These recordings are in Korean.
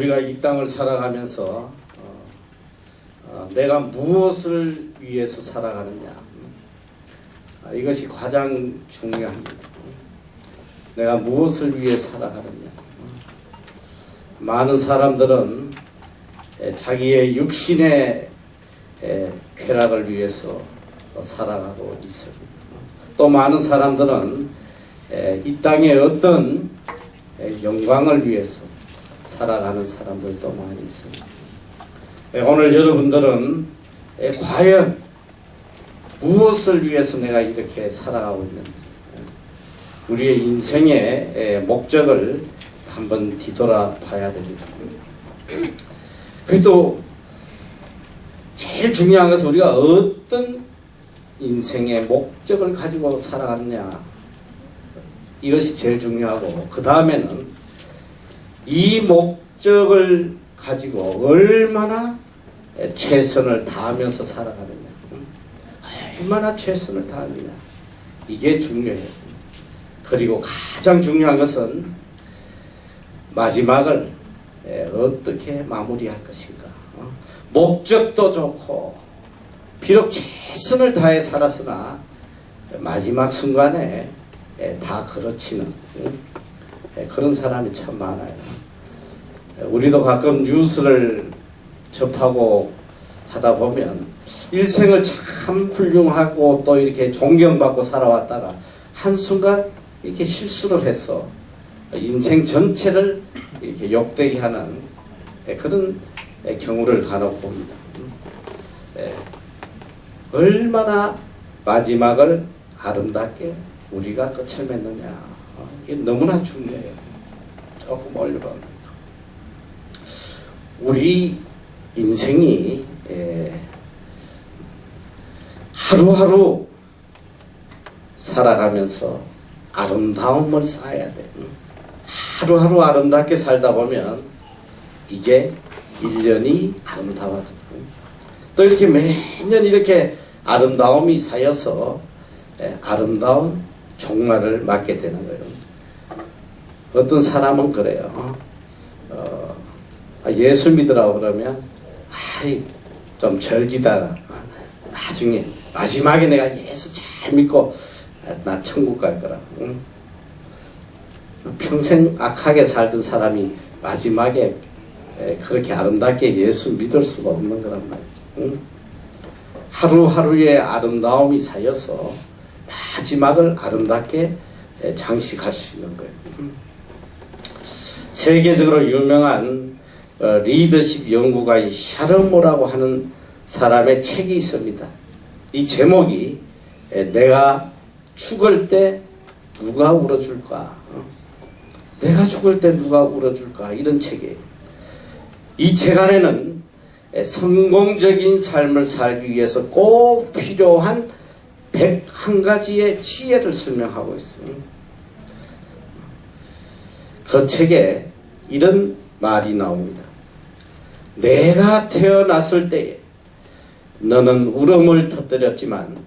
우리가 이 땅을 살아가면서 내가 무엇을 위해서 살아가느냐, 이것이 가장 중요합니다. 내가 무엇을 위해 살아가느냐. 많은 사람들은 자기의 육신의 쾌락을 위해서 살아가고 있습니다. 또 많은 사람들은 이 땅의 어떤 영광을 위해서 살아가는 사람들도 많이 있습니다. 오늘 여러분들은 과연 무엇을 위해서 내가 이렇게 살아가고 있는지, 우리의 인생의 목적을 한번 뒤돌아봐야 됩니다. 그래도 제일 중요한 것은 우리가 어떤 인생의 목적을 가지고 살아가느냐, 이것이 제일 중요하고, 그 다음에는 이 목적을 가지고 얼마나 최선을 다하면서 살아가느냐, 얼마나 최선을 다하느냐, 이게 중요해요. 그리고 가장 중요한 것은 마지막을 어떻게 마무리할 것인가. 목적도 좋고 비록 최선을 다해 살았으나 마지막 순간에 다 그렇지는 그런 사람이 참 많아요. 우리도 가끔 뉴스를 접하고 하다 보면 일생을 참 훌륭하고 또 이렇게 존경받고 살아왔다가 한순간 이렇게 실수를 해서 인생 전체를 이렇게 욕되게 하는 그런 경우를 간혹 봅니다. 얼마나 마지막을 아름답게 우리가 끝을 맺느냐, 이게 너무나 중요해요. 조금 올려봐요. 우리 인생이 하루하루 살아가면서 아름다움을 쌓아야 돼. 하루하루 아름답게 살다 보면 이게 1년이 아름다워져. 또 이렇게 매년 이렇게 아름다움이 쌓여서 아름다운 종말을 맞게 되는 거예요. 어떤 사람은 그래요. 예수 믿으라고 그러면 좀 절기다가 나중에 마지막에 내가 예수 잘 믿고 나 천국 갈 거라. 평생 악하게 살던 사람이 마지막에 그렇게 아름답게 예수 믿을 수가 없는 거란 말이죠. 하루하루의 아름다움이 쌓여서 마지막을 아름답게 장식할 수 있는 거예요. 세계적으로 유명한 리더십 연구가인 샤르모라고 하는 사람의 책이 있습니다. 이 제목이 내가 죽을 때 누가 울어줄까? 내가 죽을 때 누가 울어줄까? 이런 책이에요. 이 책 안에는 성공적인 삶을 살기 위해서 꼭 필요한 101가지의 지혜를 설명하고 있어요. 그 책에 이런 말이 나옵니다. 내가 태어났을 때에 너는 울음을 터뜨렸지만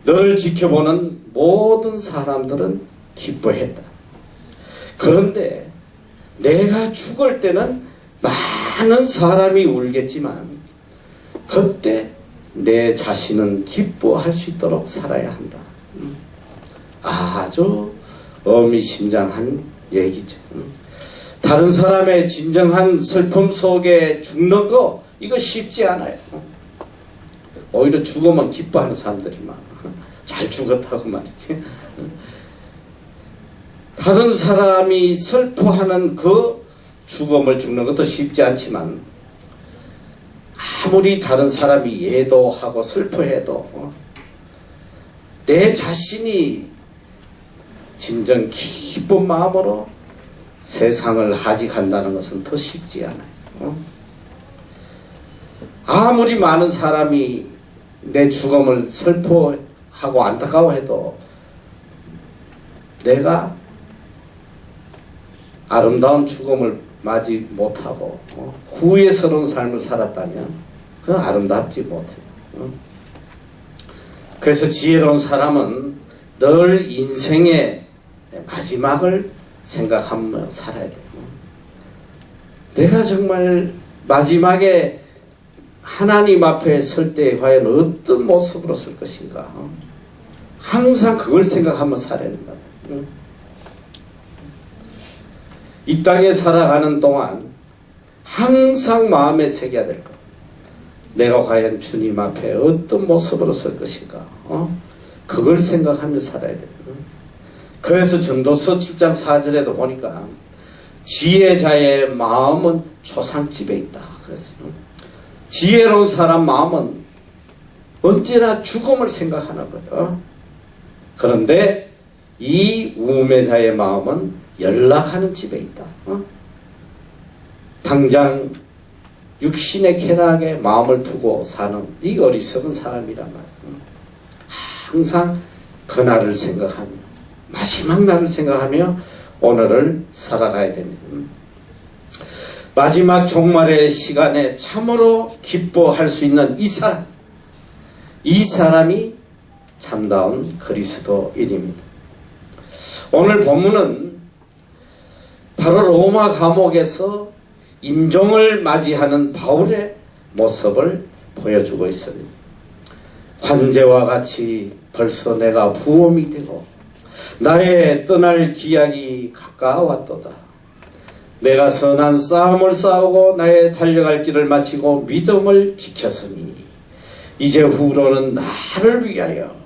너를 지켜보는 모든 사람들은 기뻐했다. 그런데 내가 죽을 때는 많은 사람이 울겠지만 그때 내 자신은 기뻐할 수 있도록 살아야 한다. 아주 의미심장한 얘기죠. 다른 사람의 진정한 슬픔 속에 죽는 거, 이거 쉽지 않아요. 오히려 죽으면 기뻐하는 사람들이 많아. 잘 죽었다고 말이지. 다른 사람이 슬퍼하는 그 죽음을 죽는 것도 쉽지 않지만 아무리 다른 사람이 애도하고 슬퍼해도 내 자신이 진정 기쁜 마음으로 세상을 하직한다는 것은 더 쉽지 않아요. 아무리 많은 사람이 내 죽음을 슬퍼하고 안타까워해도 내가 아름다운 죽음을 맞이 못하고 후회스러운 삶을 살았다면 그건 아름답지 못해요. 그래서 지혜로운 사람은 늘 인생의 마지막을 생각하며 살아야 돼요. 내가 정말 마지막에 하나님 앞에 설 때 과연 어떤 모습으로 설 것인가. 항상 그걸 생각하며 살아야 된다. 이 땅에 살아가는 동안 항상 마음에 새겨야 될 것. 내가 과연 주님 앞에 어떤 모습으로 설 것인가. 그걸 생각하며 살아야 돼요. 그래서 전도서 7장 4절에도 보니까 지혜자의 마음은 초상집에 있다. 그랬어요. 지혜로운 사람 마음은 언제나 죽음을 생각하는 거예요. 그런데 이 우매자의 마음은 연락하는 집에 있다. 당장 육신의 쾌락에 마음을 두고 사는 이 어리석은 사람이란 말이에요. 항상 그날을 생각하며 마지막 날을 생각하며 오늘을 살아가야 됩니다. 마지막 종말의 시간에 참으로 기뻐할 수 있는 이 사람이 참다운 그리스도인입니다. 오늘 본문은 바로 로마 감옥에서 임종을 맞이하는 바울의 모습을 보여주고 있습니다. 관제와 같이 벌써 내가 부험이 되고 나의 떠날 기약이 가까웠도다. 내가 선한 싸움을 싸우고 나의 달려갈 길을 마치고 믿음을 지켰으니 이제 후로는 나를 위하여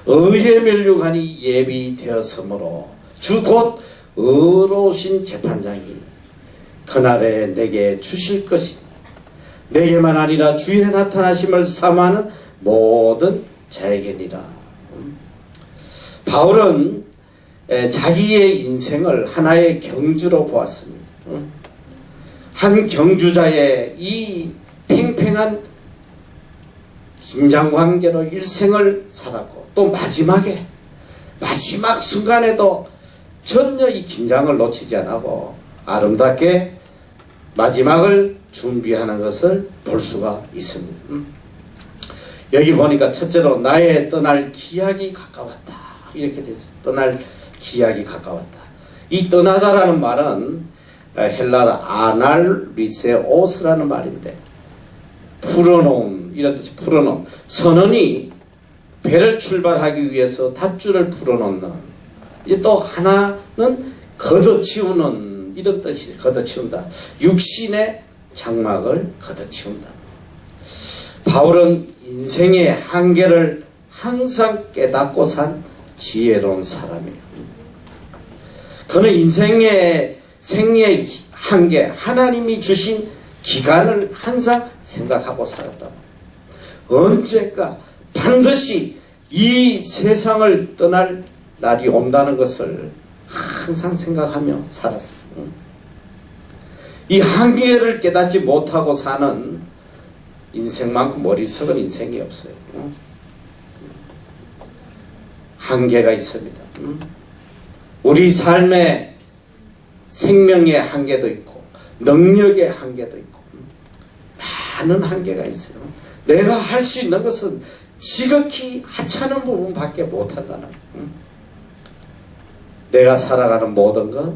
의의 면류관이 예비되었으므로 주 곧 의로우신 재판장이 그날에 내게 주실 것이다. 내게만 아니라 주의 나타나심을 사모하는 모든 자에게니라. 바울은 자기의 인생을 하나의 경주로 보았습니다. 한 경주자의 이 팽팽한 긴장관계로 일생을 살았고 또 마지막 순간에도 전혀 이 긴장을 놓치지 않고 아름답게 마지막을 준비하는 것을 볼 수가 있습니다. 여기 보니까 첫째로 나의 떠날 기약이 가까웠다. 이렇게 됐어요. 떠날 기약이 가까웠다. 이 떠나다라는 말은 헬라어 아날리세오스라는 말인데 풀어놓음 이런 뜻이 풀어놓음. 선원이 배를 출발하기 위해서 닷줄을 풀어놓는 이제 또 하나는 걷어치우는 이런 뜻이 걷어치운다. 육신의 장막을 걷어치운다. 바울은 인생의 한계를 항상 깨닫고 산 지혜로운 사람이에요. 그는 인생의 생의 한계, 하나님이 주신 기간을 항상 생각하고 살았다. 언젠가 반드시 이 세상을 떠날 날이 온다는 것을 항상 생각하며 살았어요. 이 한계를 깨닫지 못하고 사는 인생만큼 어리석은 인생이 없어요. 한계가 있습니다. 우리 삶의 생명의 한계도 있고 능력의 한계도 있고 많은 한계가 있어요. 내가 할 수 있는 것은 지극히 하찮은 부분밖에 못한다는 내가 살아가는 모든 것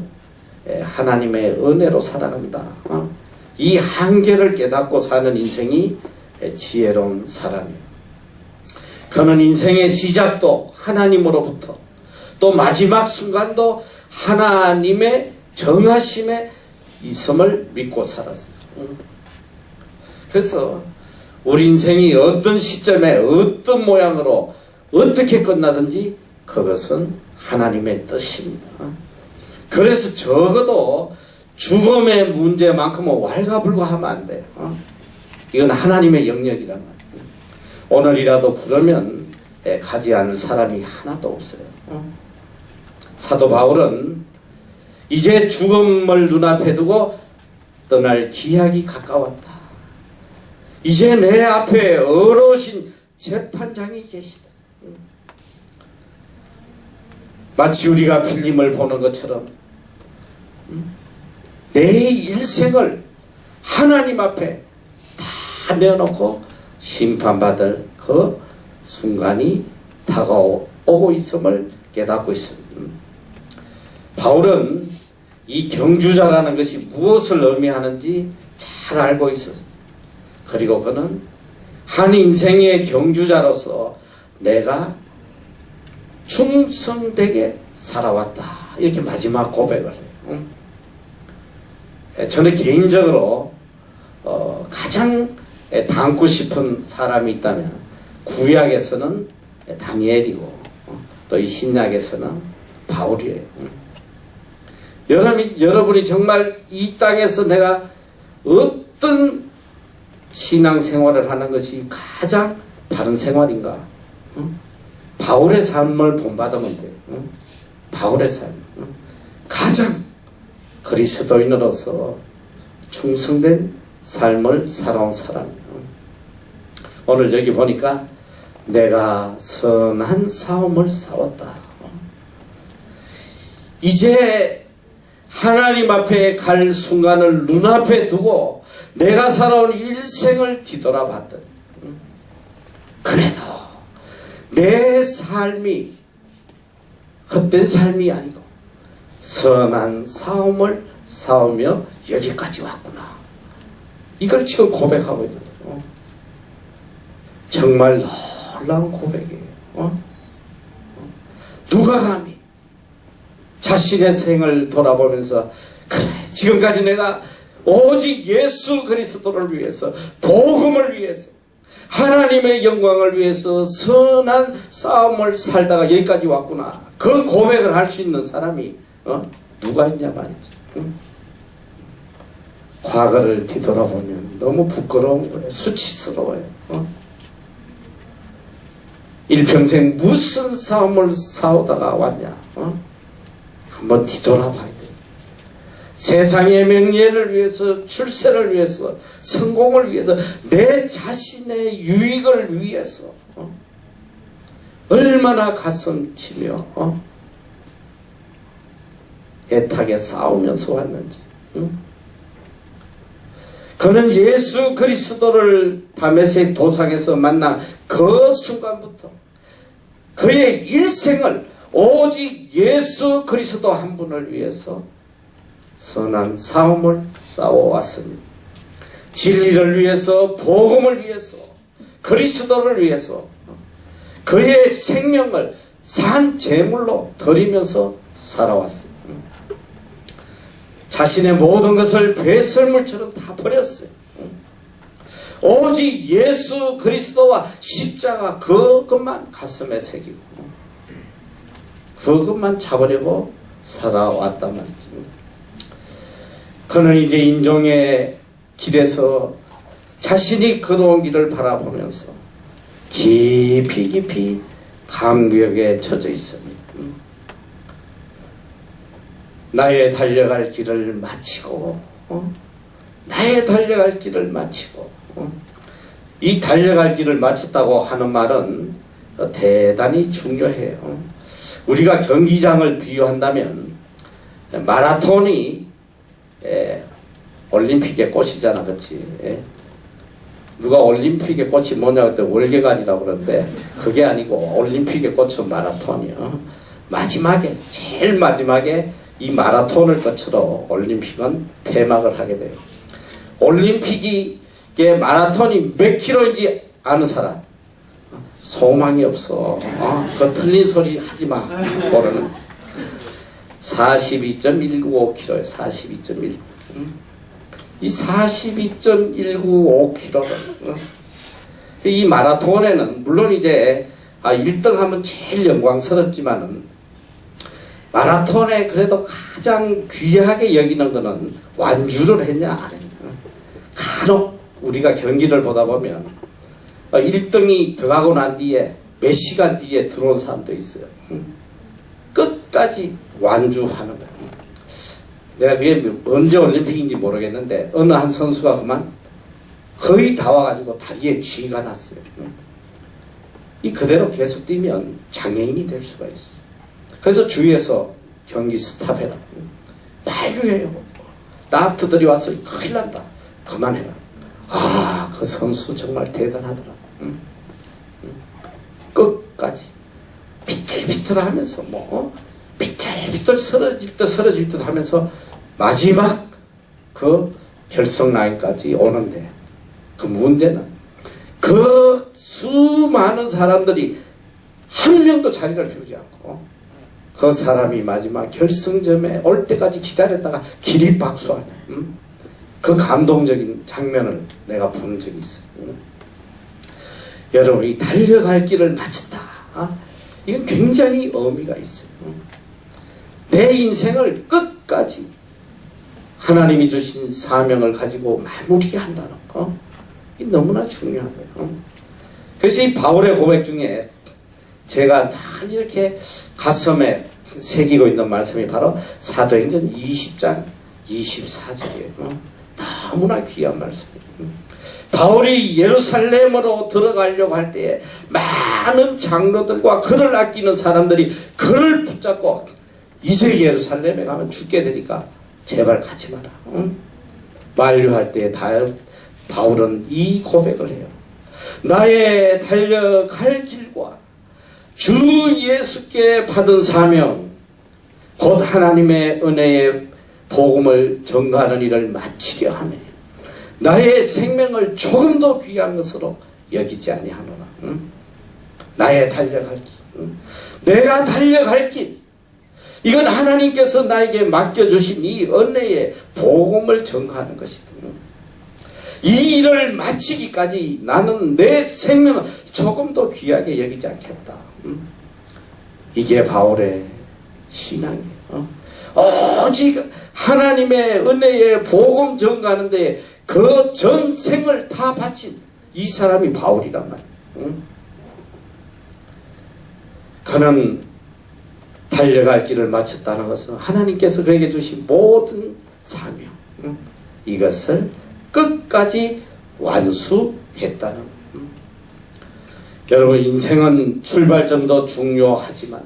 하나님의 은혜로 살아간다. 이 한계를 깨닫고 사는 인생이 지혜로운 사람이에요. 그는 인생의 시작도 하나님으로부터 또 마지막 순간도 하나님의 정하심에 있음을 믿고 살았어요. 그래서 우리 인생이 어떤 시점에 어떤 모양으로 어떻게 끝나든지 그것은 하나님의 뜻입니다. 그래서 적어도 죽음의 문제만큼은 왈가불가하면 안 돼요. 이건 하나님의 영역이란 말이에요. 오늘이라도 부르면 가지 않을 사람이 하나도 없어요. 사도 바울은 이제 죽음을 눈앞에 두고 떠날 기약이 가까웠다. 이제 내 앞에 의로우신 재판장이 계시다. 마치 우리가 필름을 보는 것처럼 내 일생을 하나님 앞에 다 내어놓고 심판받을 그 순간이 다가오고 있음을 깨닫고 있습니다. 바울은 이 경주자라는 것이 무엇을 의미하는지 잘 알고 있었어요. 그리고 그는 한 인생의 경주자로서 내가 충성되게 살아왔다. 이렇게 마지막 고백을 해요. 저는 개인적으로 가장 닮고 싶은 사람이 있다면 구약에서는 다니엘이고 또 이 신약에서는 바울이에요. 여러분이 정말 이 땅에서 내가 어떤 신앙생활을 하는 것이 가장 바른 생활인가? 바울의 삶을 본받으면 돼요. 바울의 삶. 가장 그리스도인으로서 충성된 삶을 살아온 사람이에요. 오늘 여기 보니까 내가 선한 싸움을 싸웠다. 이제 하나님 앞에 갈 순간을 눈앞에 두고 내가 살아온 일생을 뒤돌아봤더니 그래도 내 삶이 헛된 삶이 아니고 선한 싸움을 싸우며 여기까지 왔구나. 이걸 지금 고백하고 있는 거예요. 정말 놀라운 고백이에요. 누가 감히 자신의 생을 돌아보면서 그래 지금까지 내가 오직 예수 그리스도를 위해서 복음을 위해서 하나님의 영광을 위해서 선한 싸움을 살다가 여기까지 왔구나. 그 고백을 할 수 있는 사람이 누가 있냐 말이죠. 과거를 뒤돌아보면 너무 부끄러운 거예요. 수치스러워요. 일평생 무슨 싸움을 싸우다가 왔냐. 한번 뒤돌아봐야 돼. 세상의 명예를 위해서, 출세를 위해서, 성공을 위해서, 내 자신의 유익을 위해서 얼마나 가슴 치며 애타게 싸우면서 왔는지. 그는 예수 그리스도를 다메섹 도상에서 만난 그 순간부터 그의 일생을 오직 예수 그리스도 한 분을 위해서 선한 싸움을 싸워왔습니다. 진리를 위해서, 복음을 위해서, 그리스도를 위해서 그의 생명을 산 제물로 드리면서 살아왔습니다. 자신의 모든 것을 배설물처럼 다 버렸어요. 오직 예수 그리스도와 십자가 그것만 가슴에 새기고 그것만 잡으려고 살아왔단 말이죠. 그는 이제 인종의 길에서 자신이 걸어온 길을 바라보면서 깊이 감격에 젖어 있습니다. 나의 달려갈 길을 마치고 나의 달려갈 길을 마치고 이 달려갈 길을 마쳤다고 하는 말은 대단히 중요해요. 우리가 경기장을 비유한다면 마라톤이 올림픽의 꽃이잖아, 그렇지? 누가 올림픽의 꽃이 뭐냐고 했더니 월계관이라고 그러는데 그게 아니고 올림픽의 꽃은 마라톤이요. 마지막에 제일 마지막에 이 마라톤을 끝으로 올림픽은 폐막을 하게 돼요. 올림픽의 마라톤이 몇 킬로인지 아는 사람? 소망이 없어. 그 틀린 소리 하지마. 모르는 42.195km예요. 42.195. 이 42.195km를 이 마라톤에는 물론 이제 1등 하면 제일 영광스럽지만은 마라톤에 그래도 가장 귀하게 여기는 거는 완주를 했냐 안 했냐. 간혹 우리가 경기를 보다 보면 1등이 들어가고 난 뒤에 몇 시간 뒤에 들어온 사람도 있어요. 끝까지 완주하는 거예요. 내가 그게 언제 올림픽인지 모르겠는데 어느 한 선수가 그만 거의 다 와가지고 다리에 쥐가 났어요. 이 그대로 계속 뛰면 장애인이 될 수가 있어요. 그래서 주위에서 경기 스탑해라. 빨리 나부터 들이왔어. 큰일 난다. 그만해라. 그 선수 정말 대단하더라. 끝까지 비틀비틀 하면서 비틀비틀 쓰러질 듯 하면서 마지막 그 결성 라인까지 오는데, 그 문제는 그 수많은 사람들이 한 명도 자리를 주지 않고 그 사람이 마지막 결승점에 올 때까지 기다렸다가 기립박수하는 그 감동적인 장면을 내가 본 적이 있어요. 여러분, 이 달려갈 길을 마쳤다. 이건 굉장히 의미가 있어요. 내 인생을 끝까지 하나님이 주신 사명을 가지고 마무리한다는 거, 이 너무나 중요한 거예요. 그래서 이 바울의 고백 중에 제가 늘 이렇게 가슴에 새기고 있는 말씀이 바로 사도행전 20장 24절이에요. 너무나 귀한 말씀이에요. 바울이 예루살렘으로 들어가려고 할 때에 많은 장로들과 그를 아끼는 사람들이 그를 붙잡고, 이제 예루살렘에 가면 죽게 되니까 제발 가지 마라. 만류할 때에 바울은 이 고백을 해요. 나의 달려갈 길과 주 예수께 받은 사명, 곧 하나님의 은혜의 복음을 전가하는 일을 마치려 하네. 나의 생명을 조금도 귀한 것으로 여기지 아니하노라. 나의 달려갈 길, 내가 달려갈 길, 이건 하나님께서 나에게 맡겨주신 이 은혜의 복음을 전가하는 것이다. 이 일을 마치기까지 나는 내 생명을 조금도 귀하게 여기지 않겠다. 이게 바울의 신앙이에요. 오직 하나님의 은혜의 복음 전가하는 데 그 전생을 다 바친 이 사람이 바울이란 말이에요. 그는 달려갈 길을 마쳤다는 것은 하나님께서 그에게 주신 모든 사명, 이것을 끝까지 완수했다는 거예요. 여러분, 인생은 출발점도 중요하지만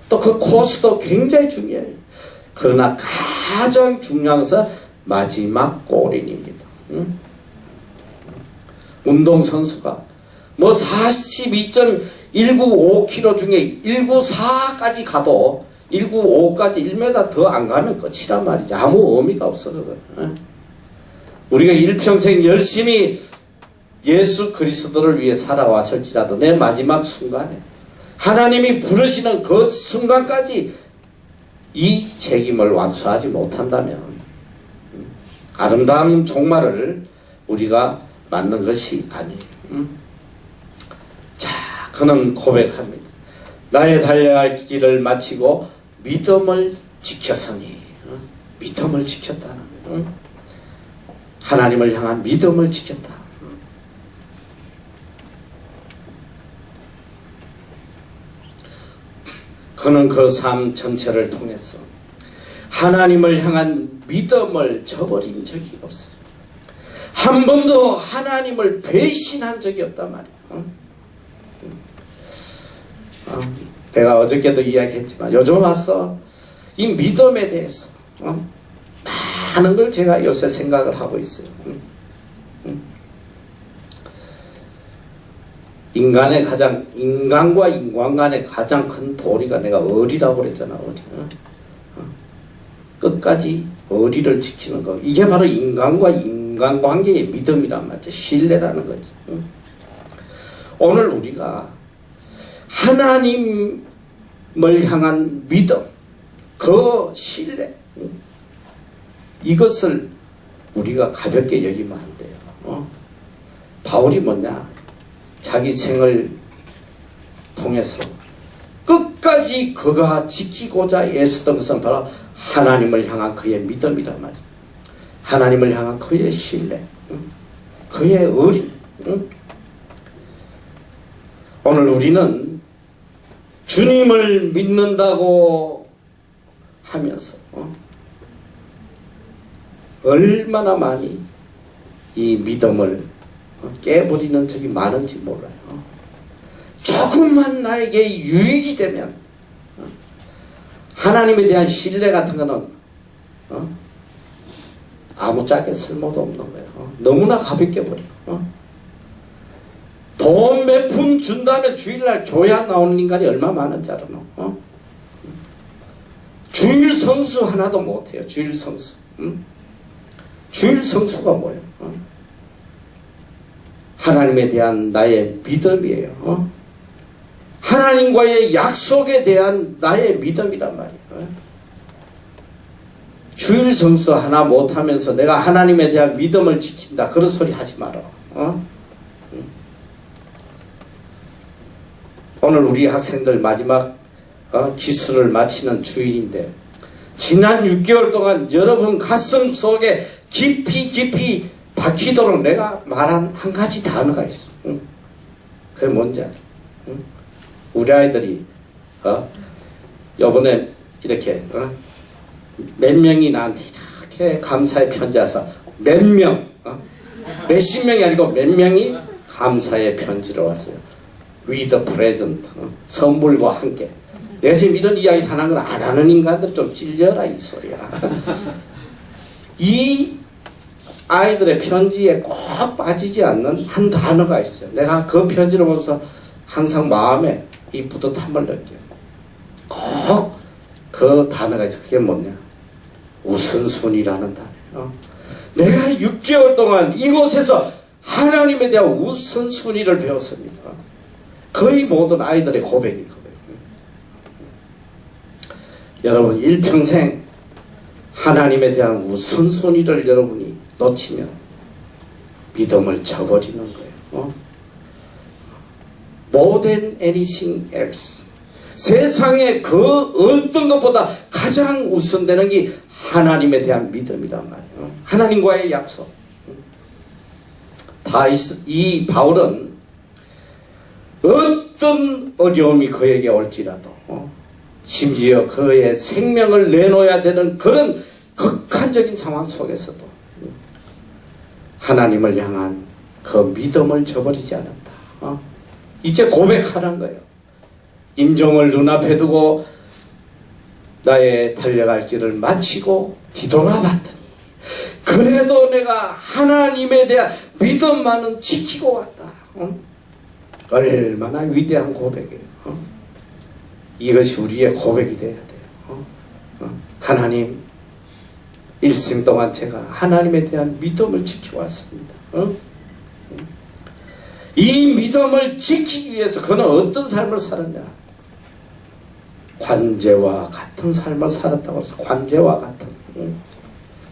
또 그 코스도 굉장히 중요해요. 그러나 가장 중요한 것은 마지막 골인입니다. 운동선수가 뭐 42.195km 중에 194까지 가도 195까지 1m 더 안 가면 끝이란 말이지. 아무 의미가 없어 그건. 우리가 일평생 열심히 예수 그리스도를 위해 살아왔을지라도 내 마지막 순간에 하나님이 부르시는 그 순간까지 이 책임을 완수하지 못한다면 아름다운 종말을 우리가 맞는 것이 아니에요. 자, 그는 고백합니다. 나의 달려갈 길을 마치고 믿음을 지켰으니, 믿음을 지켰다는 거예요. 하나님을 향한 믿음을 지켰다. 그는 그 삶 전체를 통해서 하나님을 향한 믿음을 저버린 적이 없어요. 한 번도 하나님을 배신한 적이 없단 말이에요. 내가 어저께도 이야기했지만 요즘 와서 이 믿음에 대해서 많은 걸 제가 요새 생각을 하고 있어요. 인간과 인간 간의 가장 큰 도리가, 내가 의리라고 그랬잖아. 의리. 끝까지 의리를 지키는 거, 이게 바로 인간과 인간관계의 믿음이란 말이죠. 신뢰라는 거지. 오늘 우리가 하나님을 향한 믿음, 그 신뢰, 이것을 우리가 가볍게 여기면 안 돼요. 바울이 뭐냐, 자기 생을 통해서 끝까지 그가 지키고자 애쓰던 것은 바로 하나님을 향한 그의 믿음이란 말이에요. 하나님을 향한 그의 신뢰, 그의 의리. 오늘 우리는 주님을 믿는다고 하면서 얼마나 많이 이 믿음을 깨버리는 적이 많은지 몰라요. 조금만 나에게 유익이 되면 하나님에 대한 신뢰 같은 거는 아무짝에 쓸모도 없는 거예요. 너무나 가볍게 버리고. 돈 몇 푼 준다면 주일날 교회 안 나오는 인간이 얼마 많은지 알아요. 주일 성수 하나도 못해요. 주일 성수. 주일 성수가 뭐예요? 하나님에 대한 나의 믿음이에요. 하나님과의 약속에 대한 나의 믿음이란 말이에요. 주일 성수 하나 못하면서 내가 하나님에 대한 믿음을 지킨다, 그런 소리 하지 마라. 오늘 우리 학생들 마지막 기술을 마치는 주일인데, 지난 6개월 동안 여러분 가슴 속에 깊이 박히도록 내가 말한 한 가지 단어가 있어. 그게 뭔지 알아? 우리 아이들이 요번에 이렇게 몇 명이 나한테 이렇게 감사의 편지 와서 몇십 명이 아니고 몇 명이 감사의 편지를 왔어요. With a present, 선물과 함께. 내가 지금 이런 이야기 하는 걸 안 하는 인간들 좀 찔려라 이 소리야. 이 아이들의 편지에 꼭 빠지지 않는 한 단어가 있어요. 내가 그 편지를 보면서 항상 마음에 이 뿌듯함을 느껴요. 꼭 그 단어가 있어. 그게 뭐냐? 우선순위라는 단어예요. 내가 6개월 동안 이곳에서 하나님에 대한 우선순위를 배웠습니다. 거의 모든 아이들의 고백이 그거예요. 여러분, 일평생 하나님에 대한 우선순위를 여러분이 놓치면 믿음을 저버리는 거예요. More than anything else. 세상에 그 어떤 것보다 가장 우선되는 게 하나님에 대한 믿음이란 말이에요. 하나님과의 약속. 이 바울은 어떤 어려움이 그에게 올지라도 심지어 그의 생명을 내놓아야 되는 그런 극한적인 상황 속에서도 하나님을 향한 그 믿음을 저버리지 않았다. 이제 고백하는 거예요. 임종을 눈앞에 두고 나의 달려갈 길을 마치고 뒤돌아봤더니 그래도 내가 하나님에 대한 믿음만은 지키고 왔다. 얼마나 위대한 고백이에요. 이것이 우리의 고백이 돼야 돼요. 하나님, 일생 동안 제가 하나님에 대한 믿음을 지켜왔습니다. 이 믿음을 지키기 위해서 그는 어떤 삶을 살았냐? 관제와 같은 삶을 살았다고 해서 관제와 같은.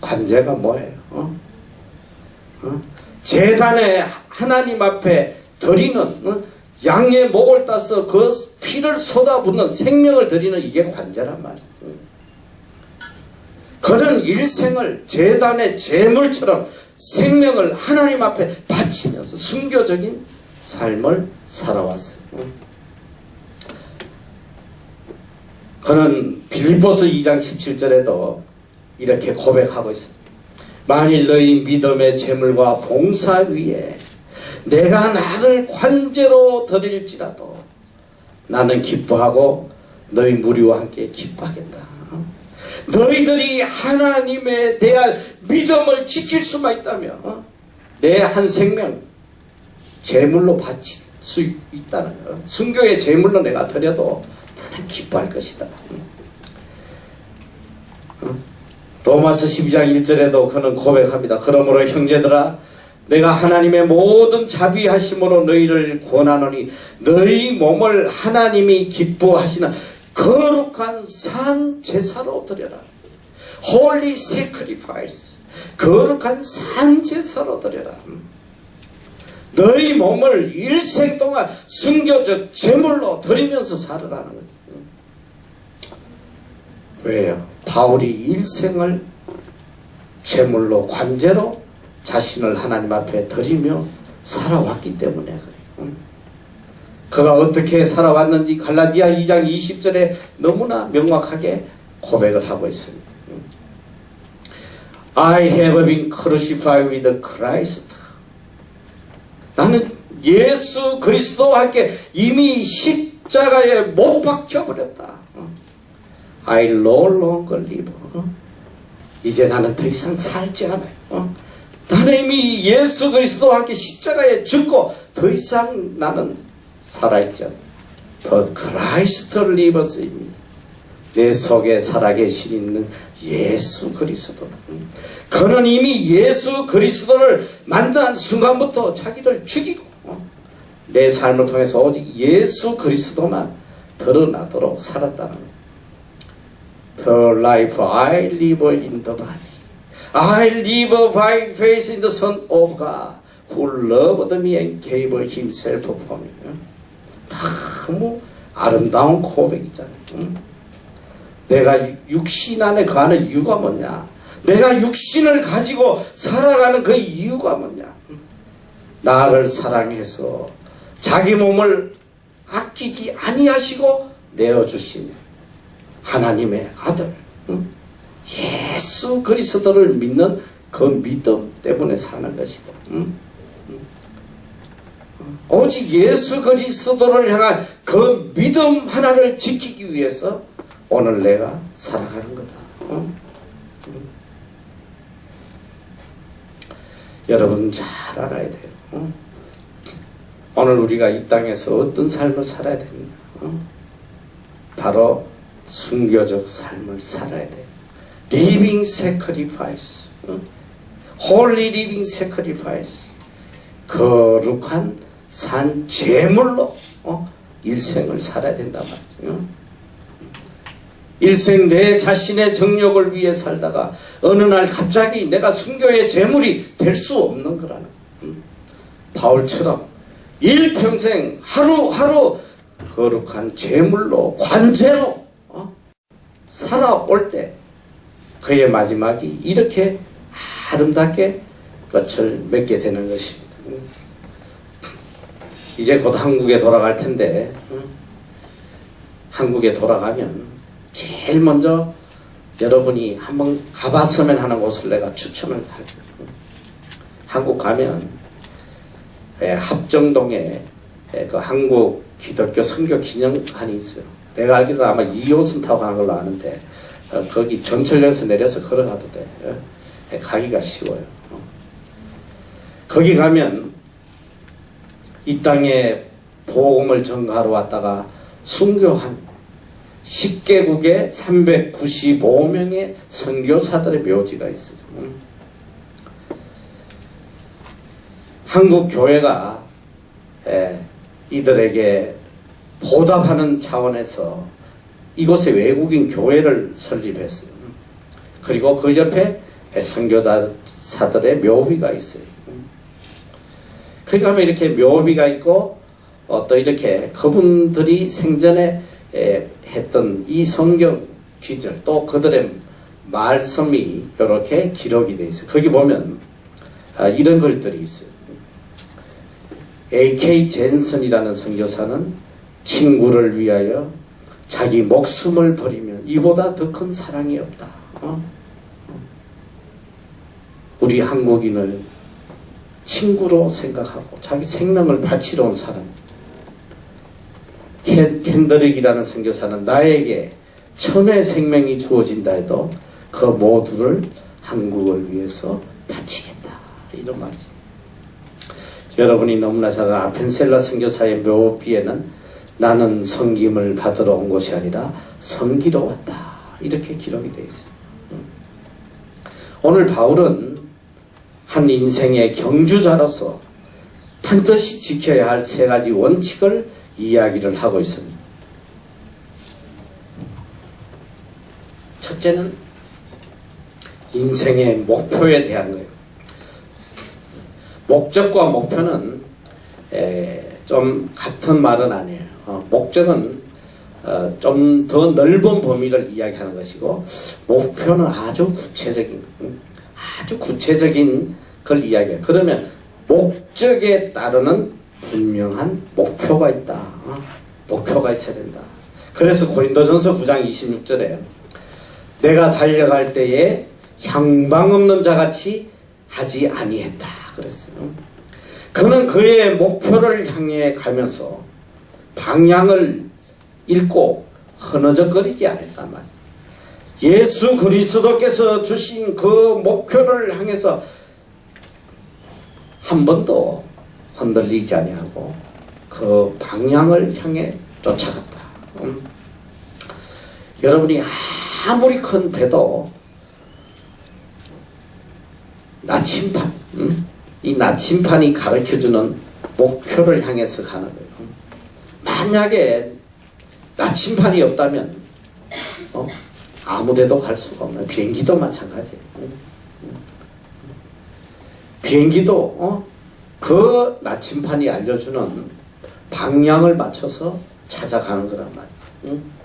관제가 뭐예요? 제단에 하나님 앞에 드리는 양의 목을 따서 그 피를 쏟아붓는 생명을 드리는 이게 관제란 말이에요. 그는 일생을 제단의 제물처럼 생명을 하나님 앞에 바치면서 순교적인 삶을 살아왔어요. 그는 빌립보서 2장 17절에도 이렇게 고백하고 있습니다. 만일 너희 믿음의 제물과 봉사 위에 내가 나를 관제로 드릴지라도 나는 기뻐하고 너희 무리와 함께 기뻐하겠다. 너희들이 하나님에 대한 믿음을 지킬 수만 있다면 내 한 생명 제물로 바칠 수 있다는 거. 순교의 제물로 내가 드려도 나는 기뻐할 것이다. 로마서 12장 1절에도 그는 고백합니다. 그러므로 형제들아, 내가 하나님의 모든 자비하심으로 너희를 권하노니 너희 몸을 하나님이 기뻐하시는 거룩한 산 제사로 드려라. Holy sacrifice. 거룩한 산 제사로 드려라. 너희 몸을 일생 동안 순교적 제물로 드리면서 살으라는 거지. 왜요? 바울이 일생을 제물로 관제로 자신을 하나님 앞에 드리며 살아왔기 때문에 그래요. 그가 어떻게 살아왔는지 갈라디아 2장 20절에 너무나 명확하게 고백을 하고 있습니다. I have been crucified with Christ. 나는 예수 그리스도와 함께 이미 십자가에 못 박혀버렸다. I no longer live. 이제 나는 더 이상 살지 않아요. 나는 이미 예수 그리스도와 함께 십자가에 죽고 더 이상 나는 살아있지 않다. But Christ lives in me. 내 속에 살아계신 있는 예수 그리스도. 그는 이미 예수 그리스도를 만난 순간부터 자기를 죽이고 내 삶을 통해서 오직 예수 그리스도만 드러나도록 살았다는 거예요. The life I live in the body, I live by faith in the Son of God, who loved me and gave himself for me. 너무 아름다운 고백이잖아요. 내가 육신 안에 거하는 이유가 뭐냐? 내가 육신을 가지고 살아가는 그 이유가 뭐냐? 나를 사랑해서 자기 몸을 아끼지 아니하시고 내어주신 하나님의 아들 예수 그리스도를 믿는 그 믿음 때문에 사는 것이다. 오직 예수 그리스도를 향한 그 믿음 하나를 지키기 위해서 오늘 내가 살아가는 거다. 여러분 잘 알아야 돼요. 오늘 우리가 이 땅에서 어떤 삶을 살아야 됩니까? 바로 순교적 삶을 살아야 돼요. Living sacrifice, holy living sacrifice, 거룩한 산 제물로 일생을 살아야 된단 말이죠. 일생 내 자신의 정욕을 위해 살다가 어느 날 갑자기 내가 순교의 제물이 될 수 없는 거라는 바울처럼 일평생 하루하루 거룩한 제물로 관제로 살아올 때 그의 마지막이 이렇게 아름답게 끝을 맺게 되는 것입니다. 이제 곧 한국에 돌아갈 텐데 한국에 돌아가면 제일 먼저 여러분이 한번 가봤으면 하는 곳을 내가 추천을 할게요. 한국 가면 합정동에 그 한국 기독교 선교 기념관이 있어요. 내가 알기로는 아마 2호선 타고 가는 걸로 아는데 거기 전철역에서 내려서 걸어가도 돼. 가기가 쉬워요. 거기 가면 이 땅에 복음을 전가하러 왔다가 순교한 10개국의 395명의 선교사들의 묘지가 있어요. 한국 교회가 이들에게 보답하는 차원에서 이곳에 외국인 교회를 설립했어요. 그리고 그 옆에 선교사들의 묘비가 있어요. 거기 가면 이렇게 묘비가 있고 또 이렇게 그분들이 생전에 했던 이 성경 기절 또 그들의 말씀이 이렇게 기록이 되어 있어요. 거기 보면 이런 글들이 있어요. A.K. 젠슨이라는 선교사는 친구를 위하여 자기 목숨을 버리면 이보다 더 큰 사랑이 없다. 우리 한국인을 친구로 생각하고 자기 생명을 바치러 온 사람. 켄드릭이라는 선교사는 나에게 천의 생명이 주어진다 해도 그 모두를 한국을 위해서 바치겠다. 이런 말이 있습니다. 여러분이 너무나 잘 아는 아펜셀라 선교사의 묘비에는 나는 섬김을 받으러 온 것이 아니라 섬기러 왔다. 이렇게 기록이 되어 있어요. 오늘 바울은 한 인생의 경주자로서 반드시 지켜야 할 3가지 원칙을 이야기를 하고 있습니다. 첫째는 인생의 목표에 대한 거예요. 목적과 목표는 좀 같은 말은 아니에요. 목적은 좀 더 넓은 범위를 이야기하는 것이고 목표는 아주 구체적인 걸 이야기해요. 그러면 목적에 따르는 분명한 목표가 있다. 목표가 있어야 된다. 그래서 고린도전서 9장 26절에 내가 달려갈 때에 향방 없는 자같이 하지 아니했다 그랬어요. 그는 그의 목표를 향해 가면서 방향을 잃고 흐느적거리지 않았단 말이에요. 예수 그리스도께서 주신 그 목표를 향해서 한 번도 흔들리지 아니하고 그 방향을 향해 쫓아갔다. 여러분이 아무리 큰 배도 나침판, 이 나침판이 가르쳐주는 목표를 향해서 가는 거예요. 만약에 나침판이 없다면 아무데도 갈 수가 없는, 비행기도 마찬가지예요. 비행기도 그 나침판이 알려주는 방향을 맞춰서 찾아가는 거란 말이죠.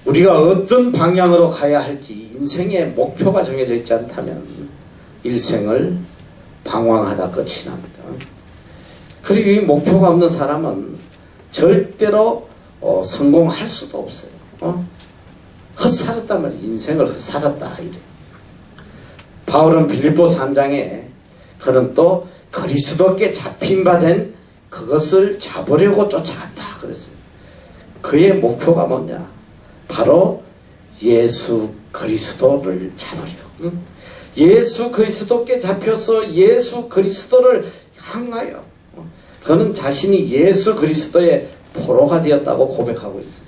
우리가 어떤 방향으로 가야 할지 인생의 목표가 정해져 있지 않다면 일생을 방황하다 끝이 납니다. 그리고 이 목표가 없는 사람은 절대로 성공할 수도 없어요. 헛살았단 말이에요. 인생을 헛살았다 이래. 바울은 빌립보 3장에 그는 또 그리스도께 잡힌 바 된 그것을 잡으려고 쫓아간다 그랬어요. 그의 목표가 뭐냐? 바로 예수 그리스도를 잡으려. 예수 그리스도께 잡혀서 예수 그리스도를 향하여 그는 자신이 예수 그리스도의 포로가 되었다고 고백하고 있어요.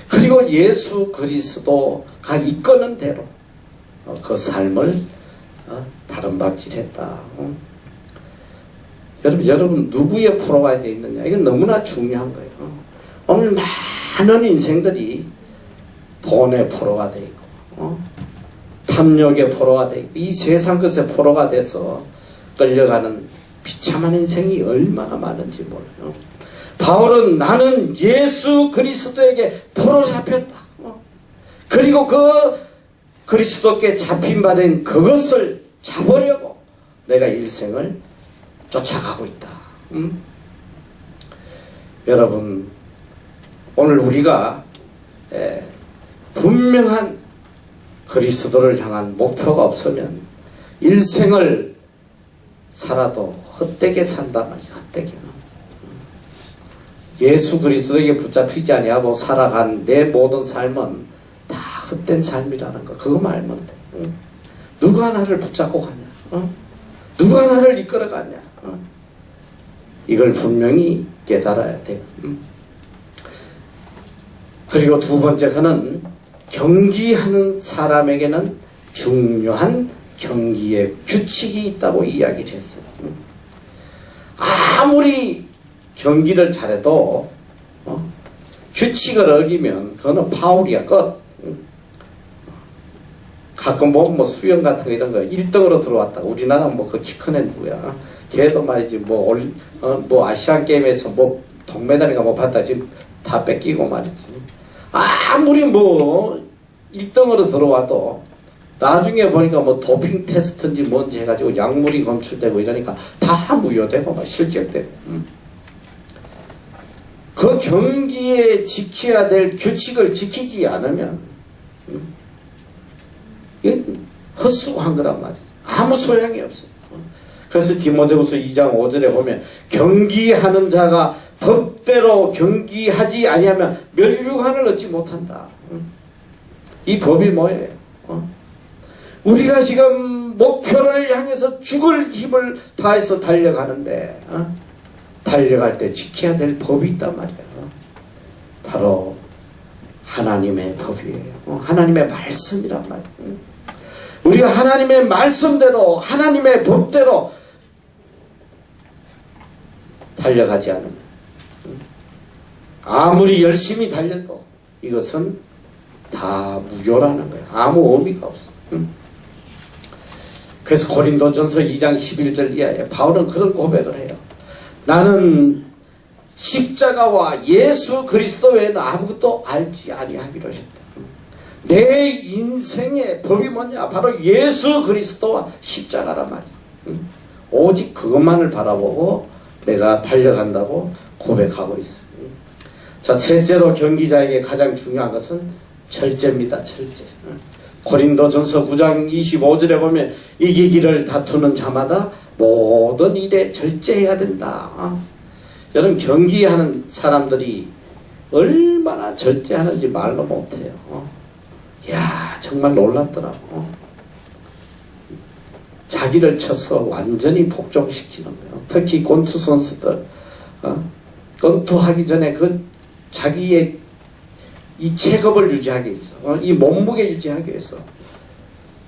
그리고 예수 그리스도가 이끄는 대로 그 삶을 다름박질했다. 여러분 누구의 포로가 되어 있느냐? 이건 너무나 중요한 거예요. 오늘 많은 인생들이 돈의 포로가 되어 있고 탐욕의 포로가 되어 있고 이 세상 것의 포로가 돼서 끌려가는 비참한 인생이 얼마나 많은지 몰라요. 바울은 나는 예수 그리스도에게 포로 잡혔다. 그리고 그 그리스도께 잡힌 바 된 그것을 잡으려고 내가 일생을 쫓아가고 있다. 여러분 오늘 우리가 분명한 그리스도를 향한 목표가 없으면 일생을 살아도 헛되게 산단 말이죠. 헛되게. 예수 그리스도에게 붙잡히지 아니하고 살아간 내 모든 삶은 다 헛된 삶이라는 거. 그거만 알면 돼. 누가 나를 붙잡고 가냐? 누가 나를 이끌어 가냐? 이걸 분명히 깨달아야 돼. 그리고 두 번째, 그는 경기하는 사람에게는 중요한 경기의 규칙이 있다고 이야기를 했어요. 아무리 경기를 잘해도 규칙을 어기면 그거는 파울이야. 끝. 가끔 보면 뭐 수영 같은 거 이런 거 1등으로 들어왔다. 우리나라는 뭐 그 키 큰 애 누구야? 걔도 말이지 뭐 아시안 게임에서 뭐 동메달인가 뭐 받다 지금 다 뺏기고 말이지. 아무리 뭐 1등으로 들어와도 나중에 보니까 뭐 도핑 테스트인지 뭔지 해가지고 약물이 검출되고 이러니까 다 무효되고 막 실격되고. 그 경기에 지켜야 될 규칙을 지키지 않으면 이건 헛수고한 거란 말이죠. 아무 소용이 없어요. 그래서 디모데후서 2장 5절에 보면 경기하는 자가 법대로 경기하지 아니하면 멸류관을 얻지 못한다. 이 법이 뭐예요? 우리가 지금 목표를 향해서 죽을 힘을 다해서 달려가는데 달려갈 때 지켜야 될 법이 있단 말이에요. 바로 하나님의 법이에요. 하나님의 말씀이란 말이에요. 우리가 하나님의 말씀대로 하나님의 법대로 달려가지 않으면 아무리 열심히 달려도 이것은 다 무효라는 거예요. 아무 의미가 없어. 그래서 고린도전서 2장 11절 이하에 바울은 그런 고백을 해요. 나는 십자가와 예수 그리스도 외에는 아무것도 알지 아니하기로 했다. 내 인생의 법이 뭐냐? 바로 예수 그리스도와 십자가란 말이야. 오직 그것만을 바라보고 내가 달려간다고 고백하고 있어. 자, 셋째로 경기자에게 가장 중요한 것은 절제입니다. 절제. 고린도전서 9장 25절에 보면 이기기를 다투는 자마다 모든 일에 절제해야 된다. 여러분 경기하는 사람들이 얼마나 절제하는지 말로 못해요. 야 정말 놀랍더라고. 자기를 쳐서 완전히 복종시키는 거예요. 특히 권투 선수들 은퇴하기 전에 그 자기의 이 체급을 유지하기 위해서, 이 몸무게 유지하기 위해서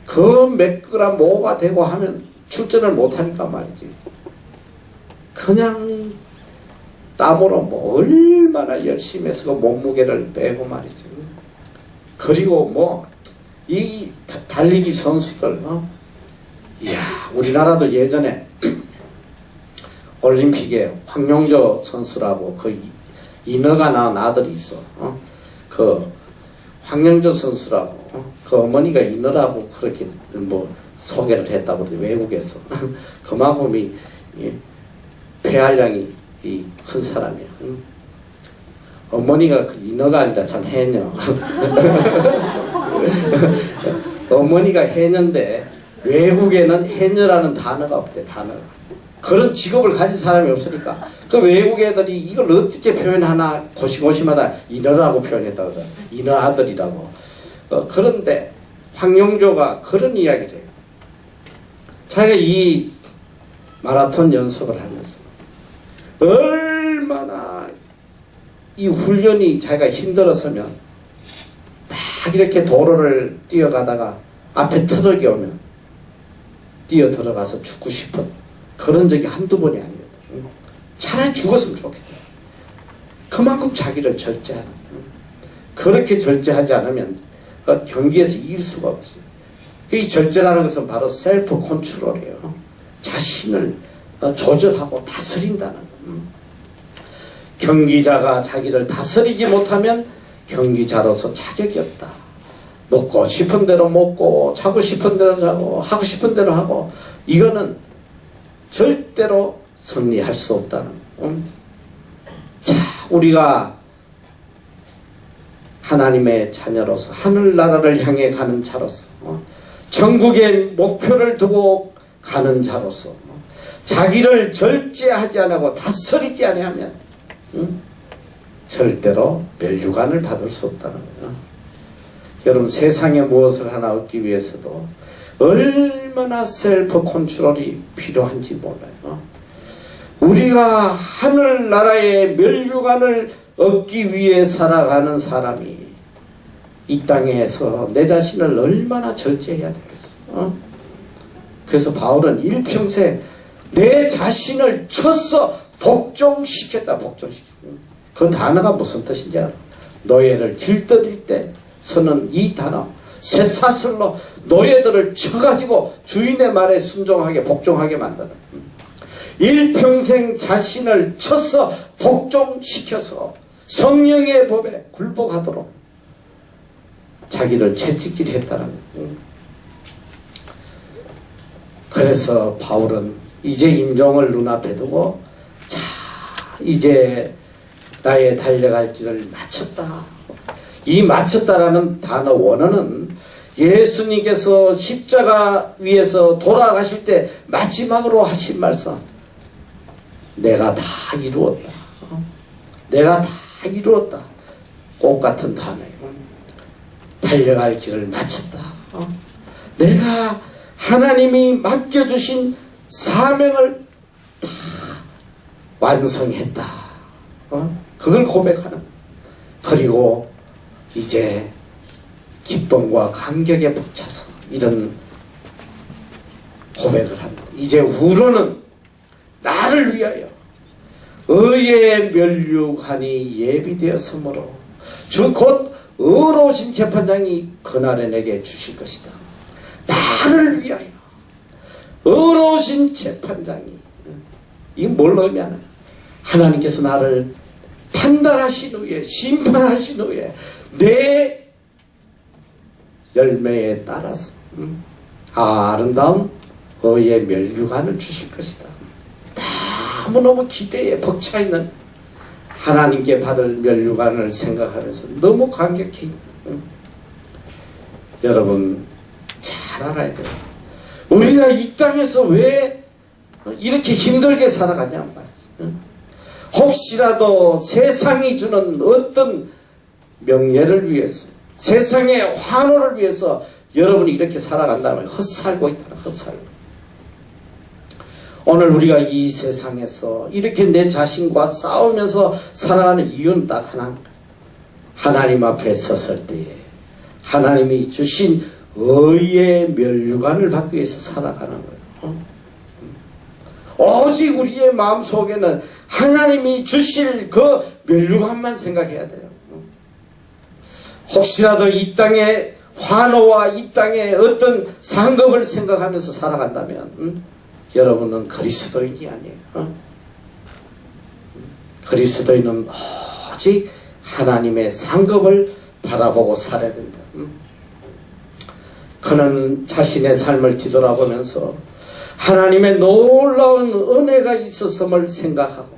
그 몇 그램 모가 되고 하면 출전을 못하니까 말이지. 그냥 땀으로 뭐 얼마나 열심히 해서 그 몸무게를 빼고 말이지. 그리고 뭐 이 달리기 선수들, 이야, 우리나라도 예전에 올림픽에 황용조 선수라고 그 인어가 낳은 아들이 있어. 그 황용조 선수라고, 그 어머니가 인어라고 그렇게 뭐 소개를 했다고 그래, 외국에서. 그만큼 이 폐활량이 큰 사람이야. 어머니가 그 인어가 아니라 참 해녀. 어머니가 해녀인데 외국에는 해녀라는 단어가 없대, 단어가. 그런 직업을 가진 사람이 없으니까 그 외국 애들이 이걸 어떻게 표현하나 고시고시마다 인어라고 표현했다 그래. 인어 아들이라고. 그런데 황용조가 그런 이야기를 해요. 자기가 이 마라톤 연습을 하면서 얼마나 이 훈련이 자기가 힘들었으면 막 이렇게 도로를 뛰어가다가 앞에 트럭이 오면 뛰어 들어가서 죽고 싶은 그런 적이 한두 번이 아니거든. 차라리 죽었으면 좋겠다. 그만큼 자기를 절제하는. 그렇게 절제하지 않으면 경기에서 이길 수가 없지. 이 절제라는 것은 바로 셀프 컨트롤이에요. 자신을 조절하고 다스린다는. 경기자가 자기를 다스리지 못하면 경기자로서 자격이 없다. 먹고 싶은 대로 먹고 자고 싶은 대로 자고 하고 싶은 대로 하고 이거는 절대로 승리할 수 없다는. 자, 우리가 하나님의 자녀로서 하늘나라를 향해 가는 자로서 전국의 목표를 두고 가는 자로서 자기를 절제하지 않고 다스리지 아니하면 절대로 멸류관을 받을 수 없다는 거예요. 여러분, 세상에 무엇을 하나 얻기 위해서도 얼마나 셀프 컨트롤이 필요한지 몰라요. 우리가 하늘나라의 멸류관을 얻기 위해 살아가는 사람이 이 땅에서 내 자신을 얼마나 절제해야 되겠어. 그래서 바울은 일평생 내 자신을 쳐서 복종시켰다. 복종시켰다. 그 단어가 무슨 뜻인지 알아? 노예를 길들일 때 쓰는 이 단어, 쇠사슬로 노예들을 쳐가지고 주인의 말에 순종하게 복종하게 만드는. 일평생 자신을 쳐서 복종시켜서 성령의 법에 굴복하도록 자기를 채찍질했다는 거예요. 그래서 바울은 이제 임종을 눈앞에 두고, 자, 이제 나의 달려갈 길을 마쳤다. 이 마쳤다라는 단어 원어는 예수님께서 십자가 위에서 돌아가실 때 마지막으로 하신 말씀, 내가 다 이루었다. 내가 다 이루었다. 꼭 같은 단어예요. 달려갈 길을 마쳤다. 내가 하나님이 맡겨주신 사명을 다 완성했다. 그걸 고백하는. 그리고 이제 기쁨과 감격에 벅차서 이런 고백을 합니다. 이제 후로는 나를 위하여 의의 멸류관이 예비되었으므로 주 곧 의로우신 재판장이 그날에 내게 주실 것이다. 나를 위하여 의로우신 재판장이, 이건 뭘 의미하나? 하나님께서 나를 판단하신 후에, 심판하신 후에 내 열매에 따라서 아름다운 의의 멸류관을 주실 것이다. 너무너무 기대에 벅차있는 하나님께 받을 멸류관을 생각하면서 너무 감격해. 여러분 잘 알아야 돼요. 우리가 이 땅에서 왜 이렇게 힘들게 살아가냐 말이죠. 혹시라도 세상이 주는 어떤 명예를 위해서, 세상의 환호를 위해서 여러분이 이렇게 살아간다면 헛살고 있다는, 헛살고. 오늘 우리가 이 세상에서 이렇게 내 자신과 싸우면서 살아가는 이유는 딱 하나. 하나님 앞에 섰을 때에 하나님이 주신 의의 면류관을 받기 위해서 살아가는 거예요. 오직 우리의 마음속에는 하나님이 주실 그 면류관만 생각해야 돼요. 혹시라도 이 땅의 환호와 이 땅의 어떤 상급을 생각하면서 살아간다면 여러분은 그리스도인이 아니에요. 그리스도인은 오직 하나님의 상급을 바라보고 살아야 된다. 그는 자신의 삶을 뒤돌아보면서 하나님의 놀라운 은혜가 있었음을 생각하고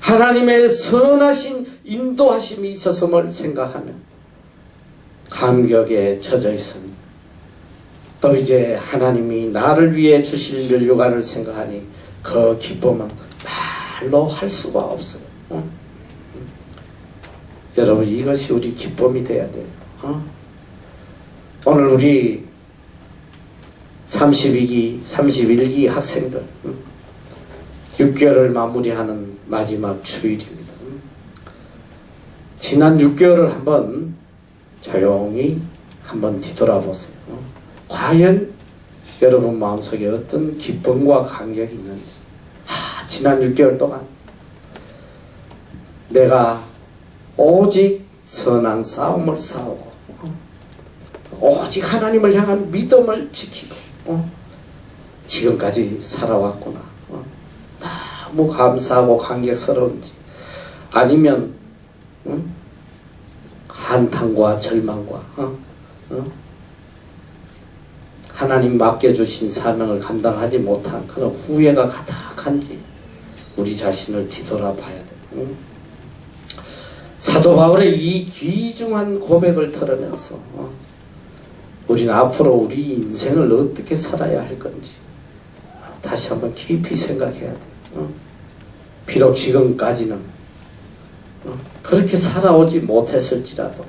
하나님의 선하신 인도하심이 있었음을 생각하며 감격에 젖어 있습니다. 또 이제 하나님이 나를 위해 주실 면류관을 생각하니 그 기쁨은 말로 할 수가 없어요. 여러분, 이것이 우리 기쁨이 돼야 돼요. 오늘 우리 32기, 31기 학생들 6개월을 마무리하는 마지막 주일입니다. 지난 6개월을 한번 조용히 한번 뒤돌아보세요. 과연 여러분 마음속에 어떤 기쁨과 감격이 있는지. 지난 6개월 동안 내가 오직 선한 싸움을 싸우고 오직 하나님을 향한 믿음을 지키고 지금까지 살아왔구나. 너무 감사하고 감격스러운지 아니면 한탄과 절망과 하나님 맡겨주신 사명을 감당하지 못한 그런 후회가 가득한지 우리 자신을 뒤돌아봐야 돼. 사도 바울의 이 귀중한 고백을 들으면서 우리는 앞으로 우리 인생을 어떻게 살아야 할 건지 다시 한번 깊이 생각해야 돼. 비록 지금까지는 그렇게 살아오지 못했을지라도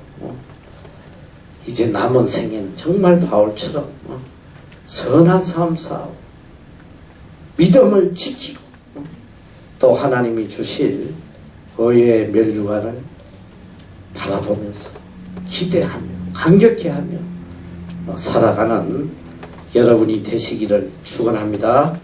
이제 남은 생에는 정말 바울처럼 선한 삶 싸우고 믿음을 지키고 또 하나님이 주실 의의 면류관을 바라보면서 기대하며 감격해하며 살아가는 여러분이 되시기를 축원합니다.